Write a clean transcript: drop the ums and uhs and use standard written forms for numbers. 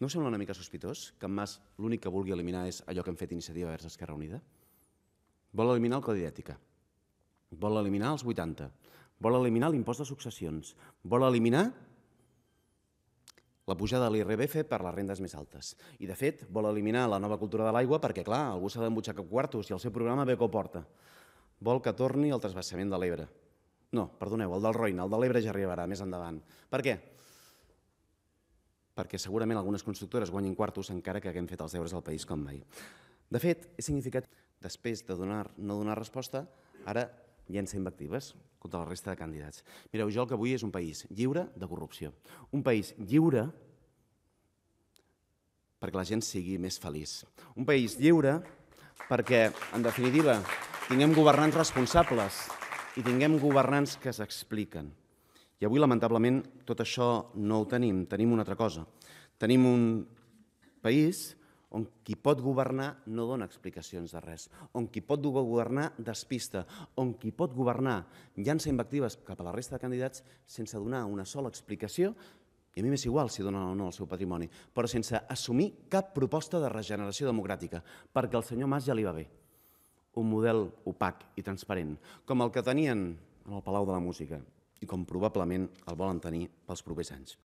No us sembla una mica sospitós que en Mas l'únic que vulgui eliminar és allò que hem fet Iniciativa Verds Esquerra Unida? Vol eliminar el Codi d'Ètica, vol eliminar els 80, vol eliminar l'impost de successions, vol eliminar la pujada de l'IRPF per les rendes més altes. I, de fet, vol eliminar la nova cultura de l'aigua perquè, clar, algú s'ha d'embutxacar quartos i el seu programa bé que ho porta. Vol que torni el transvasament de l'Ebre. No, perdoneu, el del Roine, el de l'Ebre ja arribarà més endavant. Per què? Perquè segurament algunes constructores guanyin quartos encara que haguem fet els deures al país com mai. De fet, he significat, després de no donar resposta, ara llença invectives contra la resta de candidats. Mireu, jo el que vull és un país lliure de corrupció. Un país lliure perquè la gent sigui més feliç. Un país lliure perquè, en definitiva, tinguem governants responsables i tinguem governants que s'expliquen. I avui, lamentablement, tot això no ho tenim. Tenim una altra cosa. Tenim un país on qui pot governar no dona explicacions de res, on qui pot governar despista, on qui pot governar llança invectives cap a la resta de candidats sense donar una sola explicació, i a mi m'és igual si donen o no el seu patrimoni, però sense assumir cap proposta de regeneració democràtica, perquè al senyor Mas ja li va bé. Un model opac i transparent, com el que tenien en el Palau de la Música i com probablement el volen tenir pels propers anys.